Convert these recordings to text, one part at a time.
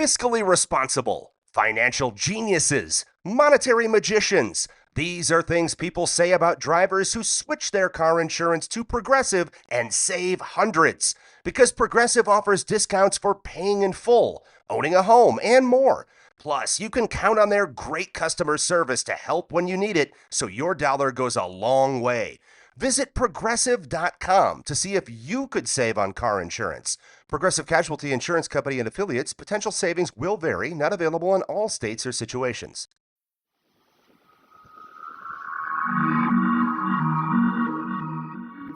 fiscally responsible, financial geniuses, monetary magicians. These are things people say about drivers who switch their car insurance to Progressive and save hundreds. Because Progressive offers discounts for paying in full, owning a home, and more. Plus, you can count on their great customer service to help when you need it, so your dollar goes a long way. Visit Progressive.com to see if you could save on car insurance. Progressive Casualty Insurance Company and Affiliates. Potential savings will vary. Not available in all states or situations.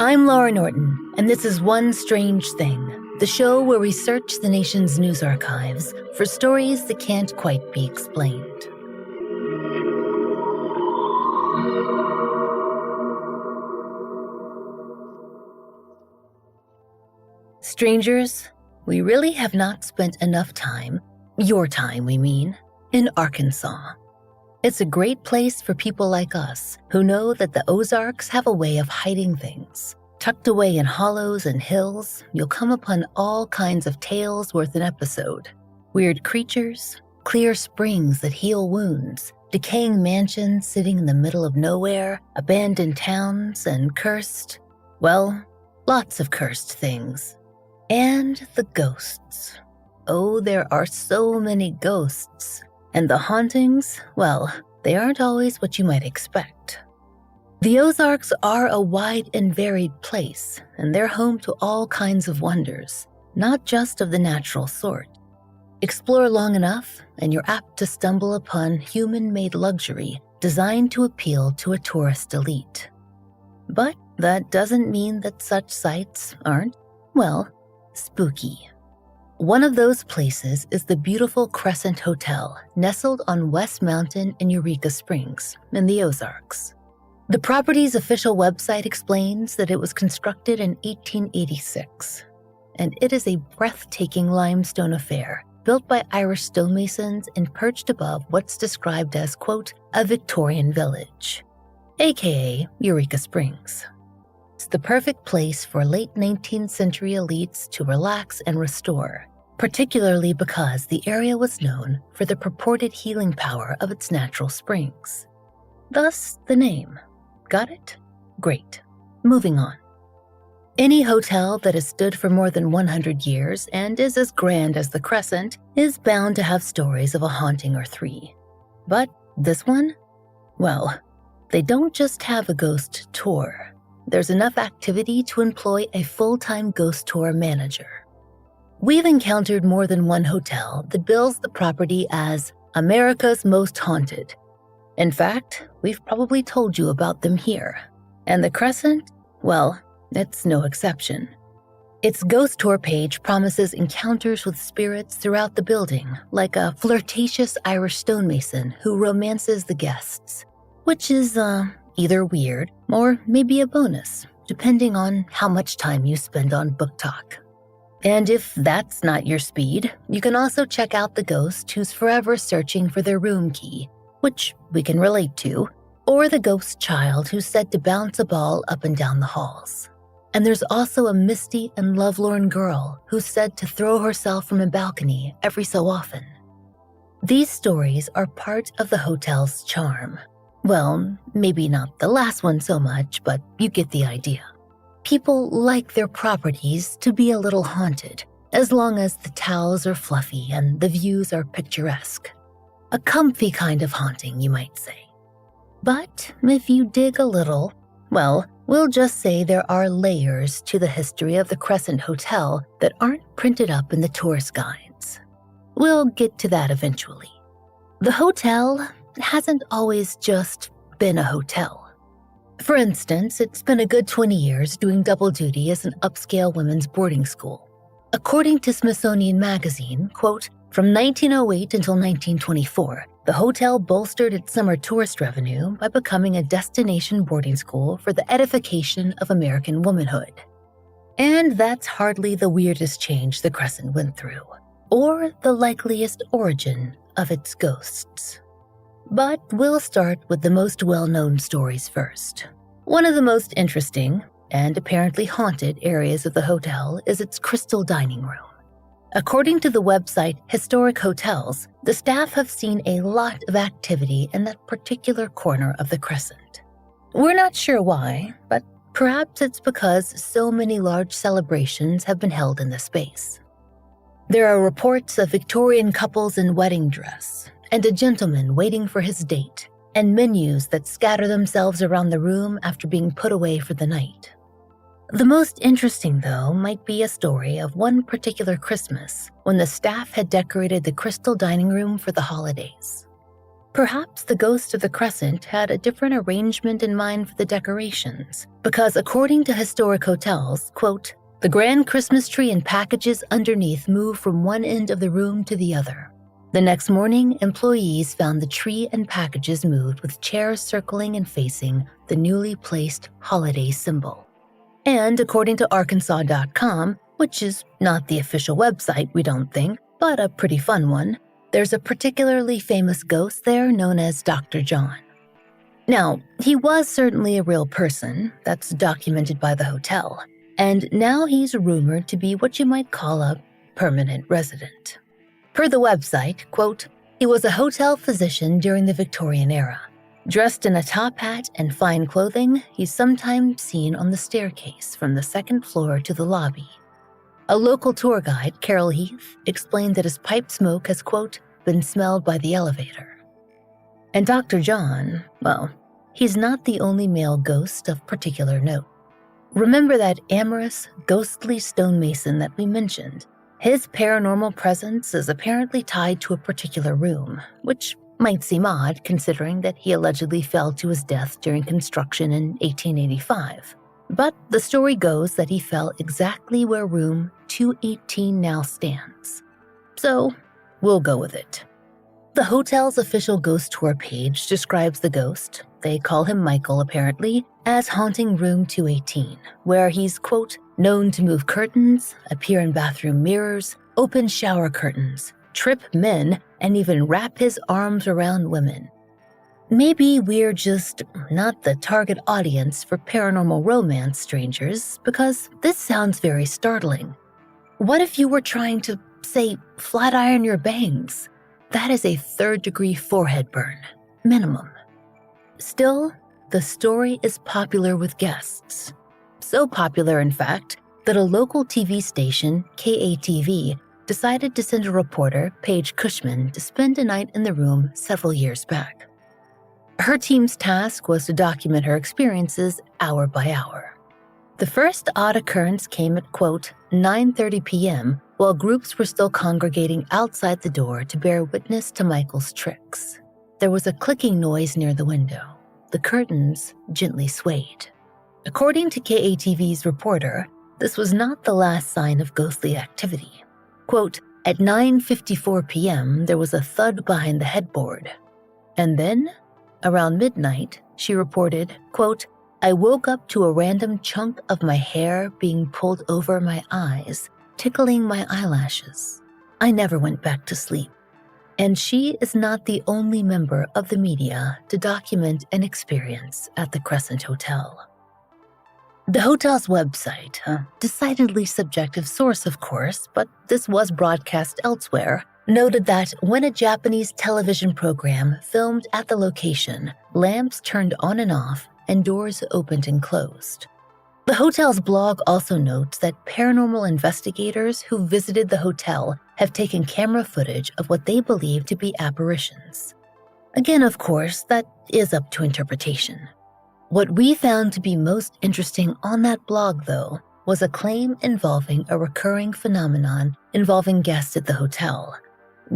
I'm Laurah Norton, and this is One Strange Thing, the show where we search the nation's news archives for stories that can't quite be explained. Strangers, we really have not spent enough time, your time we mean, in Arkansas. It's a great place for people like us who know that the Ozarks have a way of hiding things. Tucked away in hollows and hills, you'll come upon all kinds of tales worth an episode. Weird creatures, clear springs that heal wounds, decaying mansions sitting in the middle of nowhere, abandoned towns, and lots of cursed things. And the ghosts. Oh, there are so many ghosts. And the hauntings, they aren't always what you might expect. The Ozarks are a wide and varied place, and they're home to all kinds of wonders, not just of the natural sort. Explore long enough, and you're apt to stumble upon human-made luxury designed to appeal to a tourist elite. But that doesn't mean that such sights aren't, spooky. One of those places is the beautiful Crescent Hotel, nestled on West Mountain in Eureka Springs, in the Ozarks. The property's official website explains that it was constructed in 1886, and it is a breathtaking limestone affair built by Irish stonemasons and perched above what's described as, quote, a Victorian village, aka Eureka Springs. It's the perfect place for late 19th century elites to relax and restore, particularly because the area was known for the purported healing power of its natural springs. Thus, the name. Got it? Great. Moving on. Any hotel that has stood for more than 100 years and is as grand as the Crescent is bound to have stories of a haunting or three. But this one? They don't just have a ghost tour. There's enough activity to employ a full-time ghost tour manager. We've encountered more than one hotel that bills the property as America's Most Haunted. In fact, we've probably told you about them here. And the Crescent? It's no exception. Its ghost tour page promises encounters with spirits throughout the building, like a flirtatious Irish stonemason who romances the guests, which is, either weird or maybe a bonus, depending on how much time you spend on Book Talk. And if that's not your speed, you can also check out the ghost who's forever searching for their room key, which we can relate to, or the ghost child who's said to bounce a ball up and down the halls. And there's also a misty and lovelorn girl who's said to throw herself from a balcony every so often. These stories are part of the hotel's charm. Maybe not the last one so much, but you get the idea. People like their properties to be a little haunted, as long as the towels are fluffy and the views are picturesque. A comfy kind of haunting, you might say. But if you dig a little, we'll just say there are layers to the history of the Crescent Hotel that aren't printed up in the tourist guides. We'll get to that eventually. The hotel hasn't always just been a hotel. For instance, it's been a good 20 years doing double duty as an upscale women's boarding school. According to Smithsonian Magazine, quote, from 1908 until 1924, the hotel bolstered its summer tourist revenue by becoming a destination boarding school for the edification of American womanhood. And that's hardly the weirdest change the Crescent went through, or the likeliest origin of its ghosts. But we'll start with the most well-known stories first. One of the most interesting, and apparently haunted, areas of the hotel is its crystal dining room. According to the website Historic Hotels, the staff have seen a lot of activity in that particular corner of the Crescent. We're not sure why, but perhaps it's because so many large celebrations have been held in the space. There are reports of Victorian couples in wedding dress, and a gentleman waiting for his date, and menus that scatter themselves around the room after being put away for the night. The most interesting, though, might be a story of one particular Christmas when the staff had decorated the crystal dining room for the holidays. Perhaps the ghost of the Crescent had a different arrangement in mind for the decorations, because according to Historic Hotels, quote, the grand Christmas tree and packages underneath moved from one end of the room to the other. The next morning, employees found the tree and packages moved with chairs circling and facing the newly placed holiday symbol. And according to Arkansas.com, which is not the official website, we don't think, but a pretty fun one, there's a particularly famous ghost there known as Dr. John. Now, he was certainly a real person, that's documented by the hotel, and now he's rumored to be what you might call a permanent resident. Per the website, quote, he was a hotel physician during the Victorian era. Dressed in a top hat and fine clothing, he's sometimes seen on the staircase from the second floor to the lobby. A local tour guide, Carol Heath, explained that his pipe smoke has, quote, been smelled by the elevator. And Dr. John, well, he's not the only male ghost of particular note. Remember that amorous, ghostly stonemason that we mentioned? His paranormal presence is apparently tied to a particular room, which might seem odd considering that he allegedly fell to his death during construction in 1885. But the story goes that he fell exactly where room 218 now stands. So, we'll go with it. The hotel's official ghost tour page describes the ghost, they call him Michael apparently, as haunting room 218, where he's, quote, known to move curtains, appear in bathroom mirrors, open shower curtains, trip men, and even wrap his arms around women. Maybe we're just not the target audience for paranormal romance, strangers, because this sounds very startling. What if you were trying to, say, flat iron your bangs? That is a third-degree forehead burn, minimum. Still, the story is popular with guests. So popular, in fact, that a local TV station, KATV, decided to send a reporter, Paige Cushman, to spend a night in the room several years back. Her team's task was to document her experiences hour by hour. The first odd occurrence came at, quote, 9:30 p.m., while groups were still congregating outside the door to bear witness to Michael's tricks. There was a clicking noise near the window. The curtains gently swayed. According to KATV's reporter, this was not the last sign of ghostly activity. Quote, at 9:54 p.m., there was a thud behind the headboard. And then, around midnight, she reported, quote, I woke up to a random chunk of my hair being pulled over my eyes, tickling my eyelashes. I never went back to sleep. And she is not the only member of the media to document an experience at the Crescent Hotel. The hotel's website, a decidedly subjective source of course, but this was broadcast elsewhere, noted that when a Japanese television program filmed at the location, lamps turned on and off and doors opened and closed. The hotel's blog also notes that paranormal investigators who visited the hotel have taken camera footage of what they believe to be apparitions. Again, of course, that is up to interpretation. What we found to be most interesting on that blog, though, was a claim involving a recurring phenomenon involving guests at the hotel.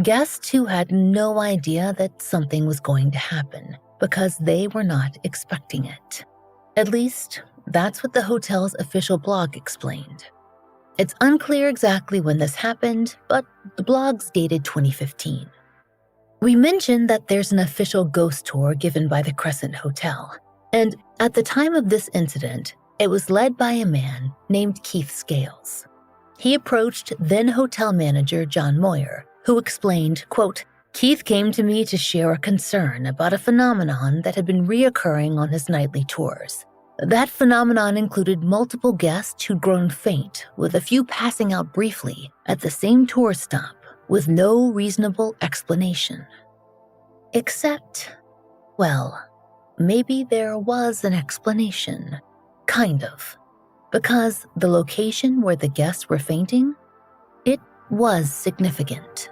Guests who had no idea that something was going to happen because they were not expecting it. At least, that's what the hotel's official blog explained. It's unclear exactly when this happened, but the blog's dated 2015. We mentioned that there's an official ghost tour given by the Crescent Hotel, and at the time of this incident, it was led by a man named Keith Scales. He approached then hotel manager John Moyer, who explained, quote, Keith came to me to share a concern about a phenomenon that had been reoccurring on his nightly tours. That phenomenon included multiple guests who'd grown faint, with a few passing out briefly at the same tour stop with no reasonable explanation. Except, well, maybe there was an explanation. Kind of. Because the location where the guests were fainting, it was significant.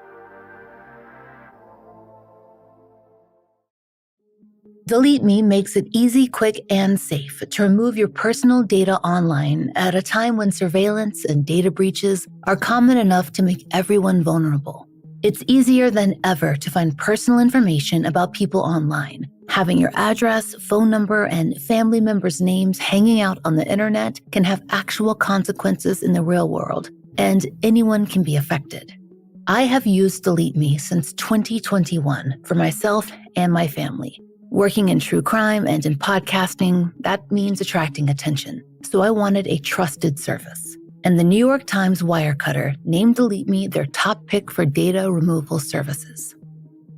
Delete Me makes it easy, quick, and safe to remove your personal data online at a time when surveillance and data breaches are common enough to make everyone vulnerable. It's easier than ever to find personal information about people online. Having your address, phone number, and family members' names hanging out on the internet can have actual consequences in the real world, and anyone can be affected. I have used Delete Me since 2021 for myself and my family. Working in true crime and in podcasting, that means attracting attention. So I wanted a trusted service. And the New York Times Wirecutter named Delete Me their top pick for data removal services.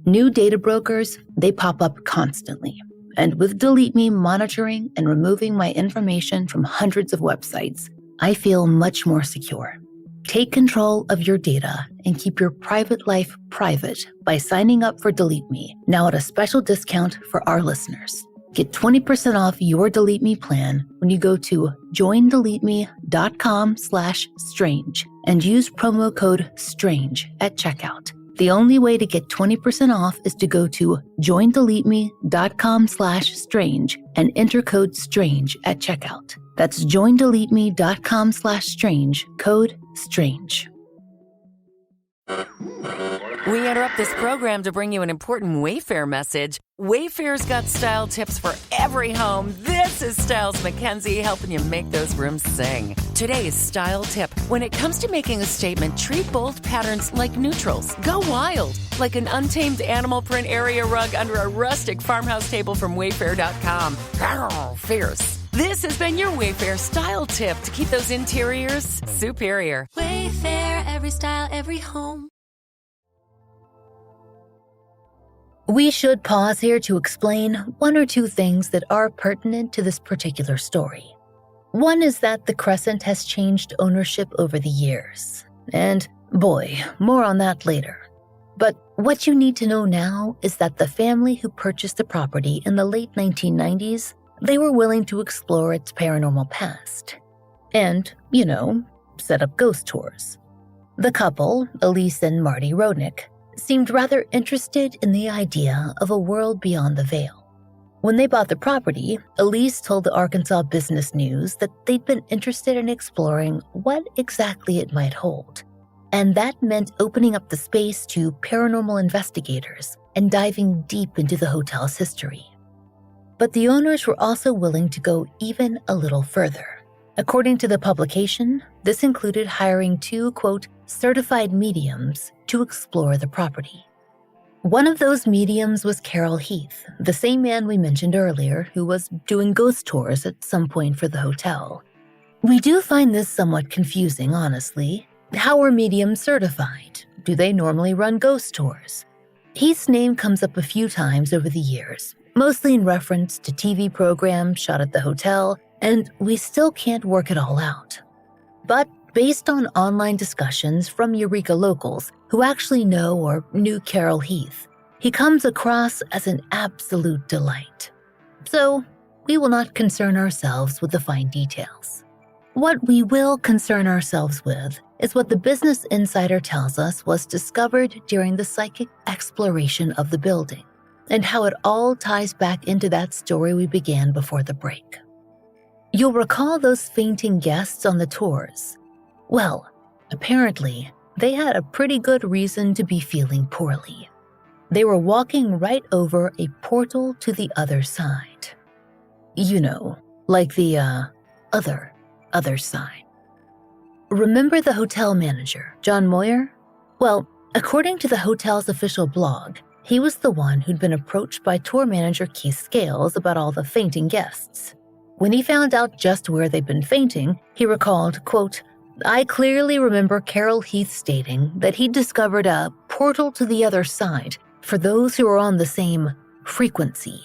New data brokers, they pop up constantly. And with Delete Me monitoring and removing my information from hundreds of websites, I feel much more secure. Take control of your data and keep your private life private by signing up for Delete Me, now at a special discount for our listeners. Get 20% off your Delete Me plan when you go to joindeleteme.com/strange and use promo code STRANGE at checkout. The only way to get 20% off is to go to joindeleteme.com/strange and enter code STRANGE at checkout. That's joindeleteme.com/strange, code STRANGE. We interrupt this program to bring you an important Wayfair message. Wayfair's got style tips for every home. This is Styles McKenzie helping you make those rooms sing. Today's style tip: when it comes to making a statement, treat bold patterns like neutrals. Go wild, like an untamed animal print area rug under a rustic farmhouse table from Wayfair.com. Arr, fierce. This has been your Wayfair style tip to keep those interiors superior. Wayfair, every style, every home. We should pause here to explain one or two things that are pertinent to this particular story. One is that the Crescent has changed ownership over the years. And boy, more on that later. But what you need to know now is that the family who purchased the property in the late 1990s, they were willing to explore its paranormal past. And, set up ghost tours. The couple, Elise and Marty Rodnick, seemed rather interested in the idea of a world beyond the veil. When they bought the property, Elise told the Arkansas Business News that they'd been interested in exploring what exactly it might hold. And that meant opening up the space to paranormal investigators and diving deep into the hotel's history. But the owners were also willing to go even a little further. According to the publication, this included hiring two, quote, certified mediums to explore the property. One of those mediums was Carol Heath, the same man we mentioned earlier who was doing ghost tours at some point for the hotel. We do find this somewhat confusing, honestly. How are mediums certified? Do they normally run ghost tours? Heath's name comes up a few times over the years, mostly in reference to TV programs shot at the hotel, and we still can't work it all out. But based on online discussions from Eureka locals who actually know or knew Carol Heath, he comes across as an absolute delight. So we will not concern ourselves with the fine details. What we will concern ourselves with is what the Business Insider tells us was discovered during the psychic exploration of the building, and how it all ties back into that story we began before the break. You'll recall those fainting guests on the tours. Well, apparently, they had a pretty good reason to be feeling poorly. They were walking right over a portal to the other side. Like the, other side. Remember the hotel manager, John Moyer? Well, according to the hotel's official blog, he was the one who'd been approached by tour manager Keith Scales about all the fainting guests. When he found out just where they'd been fainting, he recalled, quote, I clearly remember Carol Heath stating that he'd discovered a portal to the other side for those who were on the same frequency.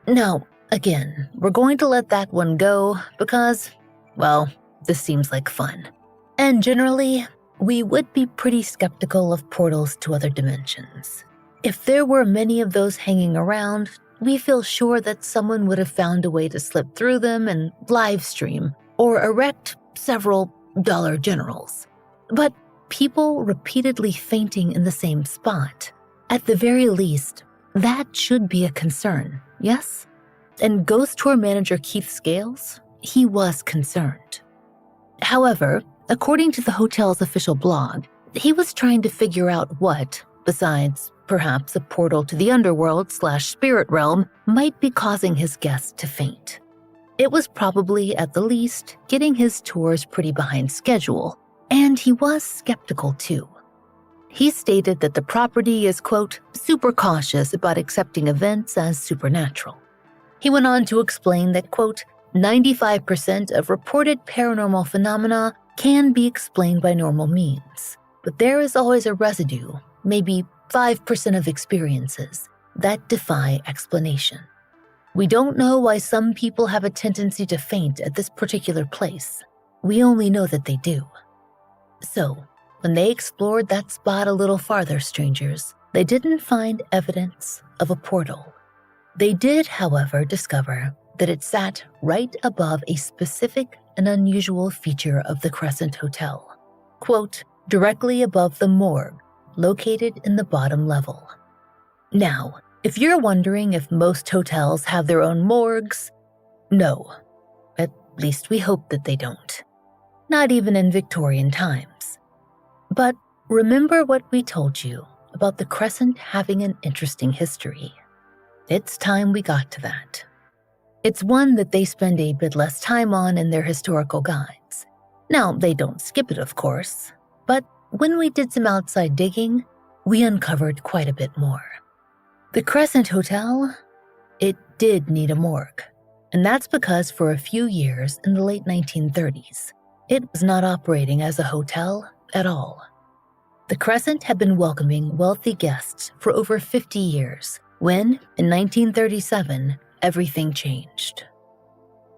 Now, again, we're going to let that one go because, well, this seems like fun. And generally, we would be pretty skeptical of portals to other dimensions. If there were many of those hanging around, we feel sure that someone would have found a way to slip through them and live stream or erect several Dollar Generals. But people repeatedly fainting in the same spot, at the very least, that should be a concern, yes? And Ghost Tour manager Keith Scales, he was concerned. However, according to the hotel's official blog, he was trying to figure out what, besides perhaps a portal to the underworld/spirit realm, might be causing his guests to faint. It was probably, at the least, getting his tours pretty behind schedule, and he was skeptical too. He stated that the property is, quote, super cautious about accepting events as supernatural. He went on to explain that, quote, 95% of reported paranormal phenomena can be explained by normal means, but there is always a residue, maybe 5% of experiences, that defy explanation. We don't know why some people have a tendency to faint at this particular place. We only know that they do. So, when they explored that spot a little farther, strangers, they didn't find evidence of a portal. They did, however, discover that it sat right above a specific and unusual feature of the Crescent Hotel, quote, directly above the morgue, located in the bottom level. Now, if you're wondering if most hotels have their own morgues, no. At least we hope that they don't. Not even in Victorian times. But remember what we told you about the Crescent having an interesting history. It's time we got to that. It's one that they spend a bit less time on in their historical guides. Now, they don't skip it, of course, but when we did some outside digging, we uncovered quite a bit more. The Crescent Hotel, it did need a morgue, and that's because for a few years in the late 1930s, it was not operating as a hotel at all. The Crescent had been welcoming wealthy guests for over 50 years when, in 1937, everything changed.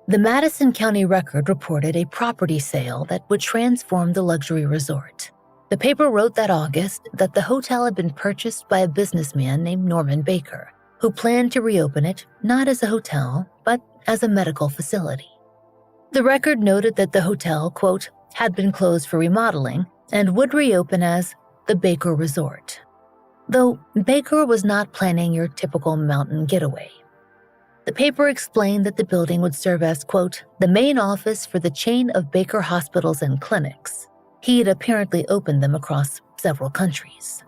The Madison County Record reported a property sale that would transform the luxury resort. The paper wrote that August that the hotel had been purchased by a businessman named Norman Baker, who planned to reopen it not as a hotel, but as a medical facility. The record noted that the hotel, quote, had been closed for remodeling and would reopen as the Baker Resort. Though Baker was not planning your typical mountain getaway. The paper explained that the building would serve as, quote, the main office for the chain of Baker hospitals and clinics. He had apparently opened them across several countries.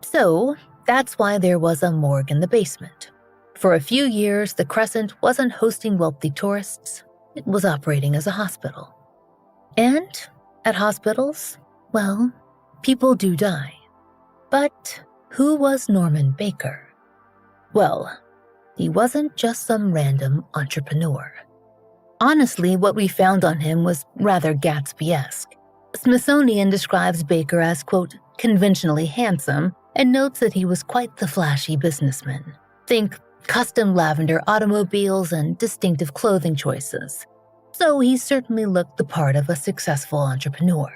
So, that's why there was a morgue in the basement. For a few years, the Crescent wasn't hosting wealthy tourists. It was operating as a hospital. And at hospitals, well, people do die. But who was Norman Baker? Well, he wasn't just some random entrepreneur. Honestly, what we found on him was rather Gatsby-esque. Smithsonian describes Baker as, quote, conventionally handsome, and notes that he was quite the flashy businessman. Think custom lavender automobiles and distinctive clothing choices. So he certainly looked the part of a successful entrepreneur.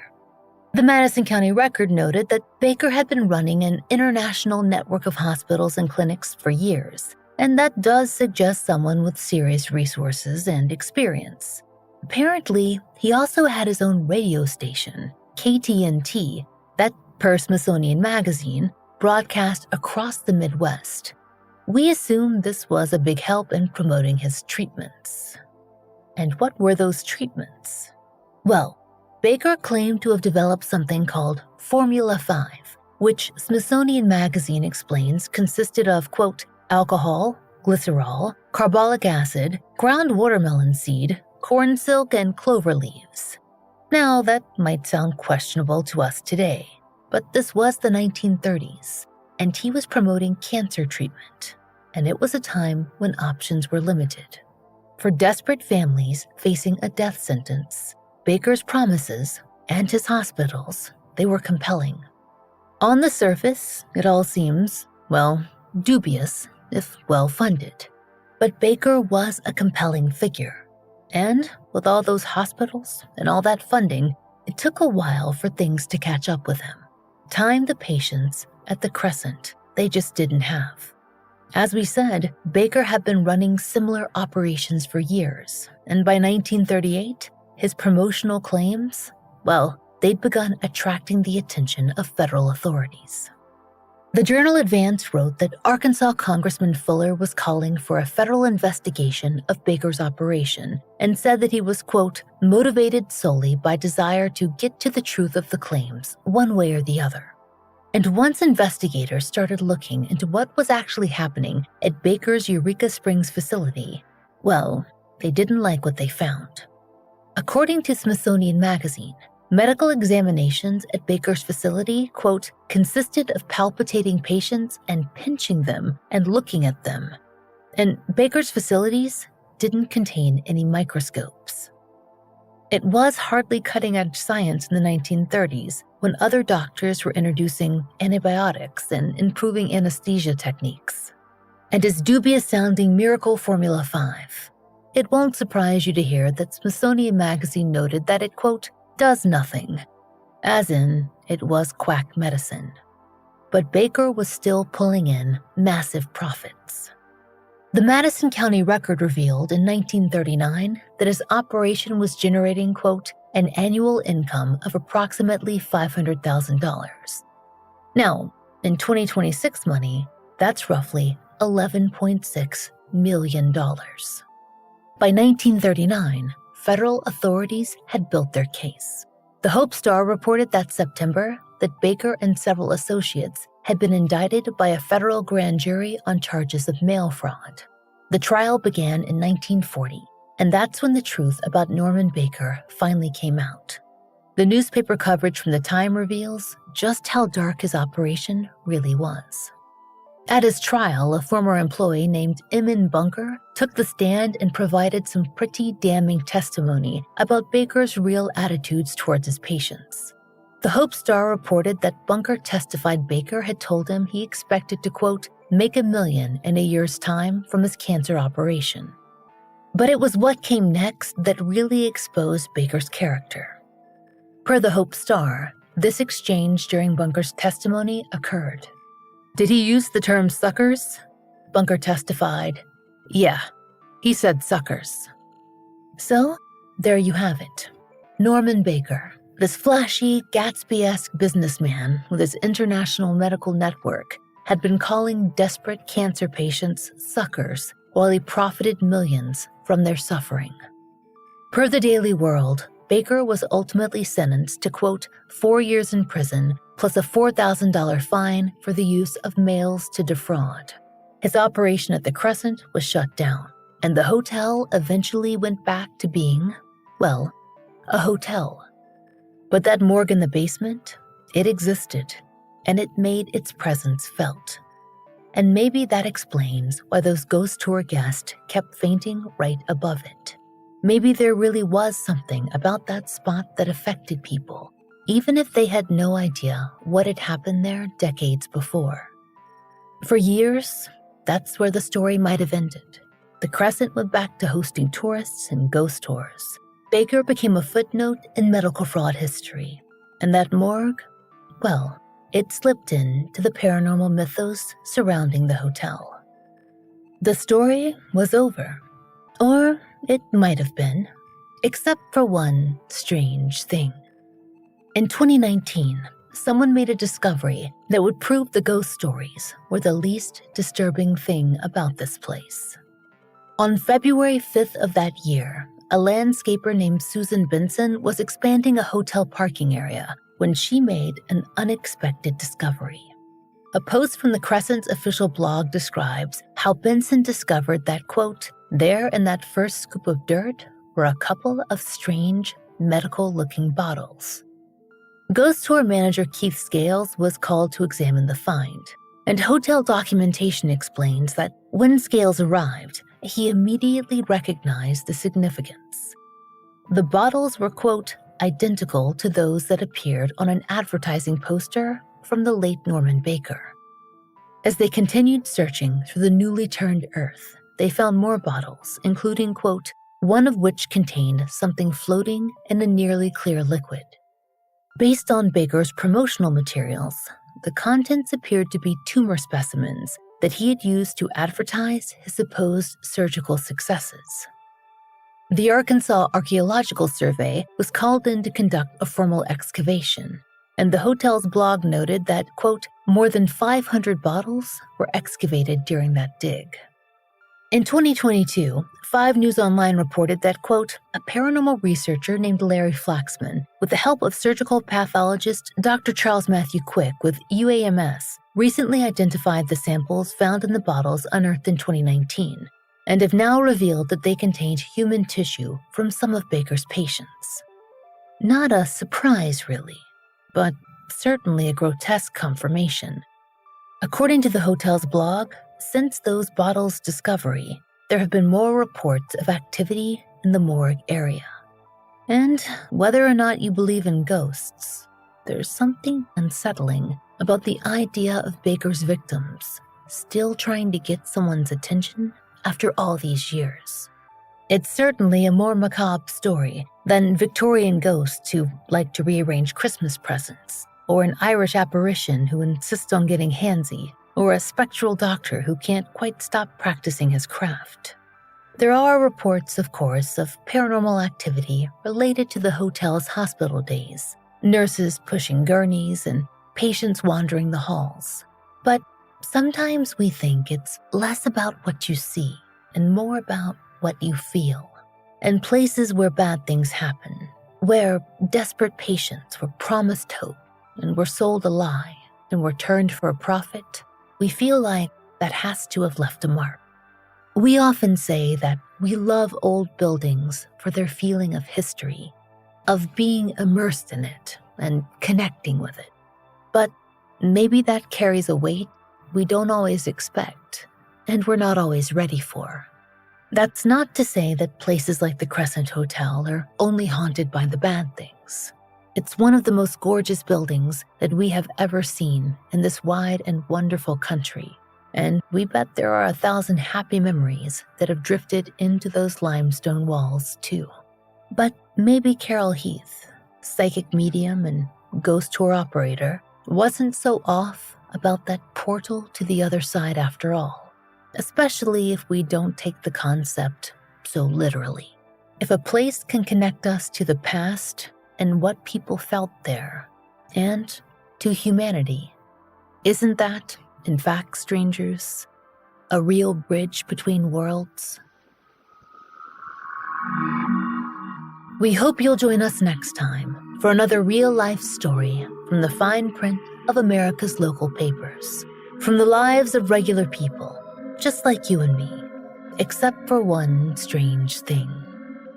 The Madison County Record noted that Baker had been running an international network of hospitals and clinics for years, and that does suggest someone with serious resources and experience. Apparently, he also had his own radio station, KTNT, that, per Smithsonian Magazine, broadcast across the Midwest. We assume this was a big help in promoting his treatments. And what were those treatments? Well, Baker claimed to have developed something called Formula 5, which Smithsonian Magazine explains consisted of, quote, alcohol, glycerol, carbolic acid, ground watermelon seed, corn silk, and clover leaves. Now, that might sound questionable to us today, but this was the 1930s, and he was promoting cancer treatment, and it was a time when options were limited. For desperate families facing a death sentence, Baker's promises and his hospitals, they were compelling. On the surface, it all seems, well, dubious, if well-funded. But Baker was a compelling figure. And with all those hospitals and all that funding, it took a while for things to catch up with him. Time the patients at the Crescent they just didn't have. As we said, Baker had been running similar operations for years, and by 1938, his promotional claims, well, they'd begun attracting the attention of federal authorities. The Journal Advance wrote that Arkansas Congressman Fuller was calling for a federal investigation of Baker's operation and said that he was, quote, motivated solely by desire to get to the truth of the claims, one way or the other. And once investigators started looking into what was actually happening at Baker's Eureka Springs facility, well, they didn't like what they found. According to Smithsonian Magazine, medical examinations at Baker's facility, quote, consisted of palpitating patients and pinching them and looking at them. And Baker's facilities didn't contain any microscopes. It was hardly cutting-edge science in the 1930s when other doctors were introducing antibiotics and improving anesthesia techniques. And his dubious-sounding Miracle Formula 5. It won't surprise you to hear that Smithsonian Magazine noted that it, quote, does nothing, as in it was quack medicine. But Baker was still pulling in massive profits. The Madison County Record revealed in 1939 that his operation was generating, quote, an annual income of approximately $500,000. Now, in 2026 money, that's roughly $11.6 million. By 1939, federal authorities had built their case. The Hope Star reported that September that Baker and several associates had been indicted by a federal grand jury on charges of mail fraud. The trial began in 1940, and that's when the truth about Norman Baker finally came out. The newspaper coverage from the time reveals just how dark his operation really was. At his trial, a former employee named Emin Bunker took the stand and provided some pretty damning testimony about Baker's real attitudes towards his patients. The Hope Star reported that Bunker testified Baker had told him he expected to, quote, make $1 million in a year's time from his cancer operation. But it was what came next that really exposed Baker's character. Per the Hope Star, this exchange during Bunker's testimony occurred. Did he use the term suckers? Bunker testified, yeah, he said suckers. So, there you have it. Norman Baker, this flashy, Gatsby-esque businessman with his international medical network, had been calling desperate cancer patients suckers while he profited millions from their suffering. Per the Daily World, Baker was ultimately sentenced to, quote, 4 years in prison plus a $4,000 fine for the use of mails to defraud. His operation at the Crescent was shut down, and the hotel eventually went back to being, well, a hotel. But that morgue in the basement, it existed, and it made its presence felt. And maybe that explains why those ghost tour guests kept fainting right above it. Maybe there really was something about that spot that affected people, even if they had no idea what had happened there decades before. For years, that's where the story might have ended. The Crescent went back to hosting tourists and ghost tours. Baker became a footnote in medical fraud history. And that morgue, well, it slipped into the paranormal mythos surrounding the hotel. The story was over. Or it might have been, except for one strange thing. In 2019, someone made a discovery that would prove the ghost stories were the least disturbing thing about this place. On February 5th of that year, a landscaper named Susan Benson was expanding a hotel parking area when she made an unexpected discovery. A post from the Crescent's official blog describes how Benson discovered that, quote, there in that first scoop of dirt were a couple of strange medical-looking bottles. Ghost tour manager Keith Scales was called to examine the find, and hotel documentation explains that when Scales arrived, he immediately recognized the significance. The bottles were, quote, identical to those that appeared on an advertising poster from the late Norman Baker. As they continued searching through the newly turned earth, they found more bottles, including, quote, one of which contained something floating in a nearly clear liquid. Based on Baker's promotional materials, the contents appeared to be tumor specimens that he had used to advertise his supposed surgical successes. The Arkansas Archaeological Survey was called in to conduct a formal excavation, and the hotel's blog noted that, quote, more than 500 bottles were excavated during that dig. In 2022, 5 News Online reported that, quote, a paranormal researcher named Larry Flaxman, with the help of surgical pathologist Dr. Charles Matthew Quick with UAMS, recently identified the samples found in the bottles unearthed in 2019, and have now revealed that they contained human tissue from some of Baker's patients. Not a surprise, really, but certainly a grotesque confirmation. According to the hotel's blog, since those bottles' discovery, there have been more reports of activity in the morgue area. And whether or not you believe in ghosts, there's something unsettling about the idea of Baker's victims still trying to get someone's attention after all these years. It's certainly a more macabre story than Victorian ghosts who like to rearrange Christmas presents, or an Irish apparition who insists on getting handsy, or a spectral doctor who can't quite stop practicing his craft. There are reports, of course, of paranormal activity related to the hotel's hospital days, nurses pushing gurneys and patients wandering the halls. But sometimes we think it's less about what you see and more about what you feel. And places where bad things happen, where desperate patients were promised hope and were sold a lie and were turned for a profit, we feel like that has to have left a mark. We often say that we love old buildings for their feeling of history, of being immersed in it and connecting with it. But maybe that carries a weight we don't always expect and we're not always ready for. That's not to say that places like the Crescent Hotel are only haunted by the bad things. It's one of the most gorgeous buildings that we have ever seen in this wide and wonderful country, and we bet there are 1,000 happy memories that have drifted into those limestone walls too. But maybe Carol Heath, psychic medium and ghost tour operator, wasn't so off about that portal to the other side after all, especially if we don't take the concept so literally. If a place can connect us to the past and what people felt there, and to humanity, isn't that, in fact, strangers, a real bridge between worlds? We hope you'll join us next time for another real-life story from the fine print of America's local papers, from the lives of regular people, just like you and me, except for one strange thing.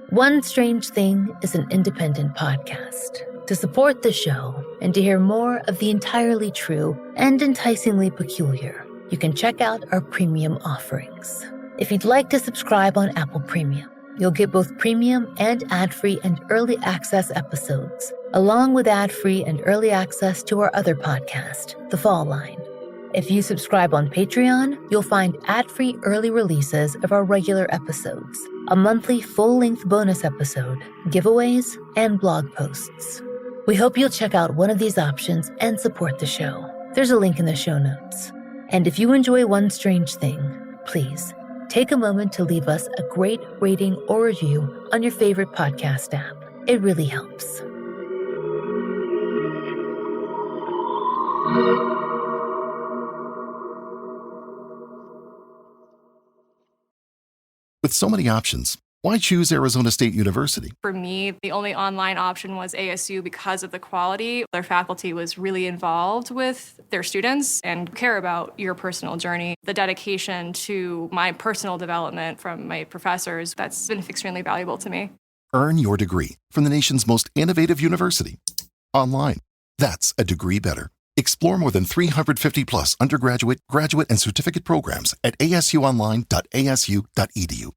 One Strange Thing is an independent podcast. To support the show and to hear more of the entirely true and enticingly peculiar, you can check out our premium offerings. If you'd like to subscribe on Apple Premium, you'll get both premium and ad-free and early access episodes, along with ad-free and early access to our other podcast, The Fall Line. If you subscribe on Patreon, you'll find ad-free early releases of our regular episodes, a monthly full-length bonus episode, giveaways, and blog posts. We hope you'll check out one of these options and support the show. There's a link in the show notes. And if you enjoy One Strange Thing, please take a moment to leave us a great rating or review on your favorite podcast app. It really helps. With so many options, why choose Arizona State University? For me, the only online option was ASU because of the quality. Their faculty was really involved with their students and care about your personal journey. The dedication to my personal development from my professors, that's been extremely valuable to me. Earn your degree from the nation's most innovative university. Online. That's a degree better. Explore more than 350 plus undergraduate, graduate, and certificate programs at asuonline.asu.edu.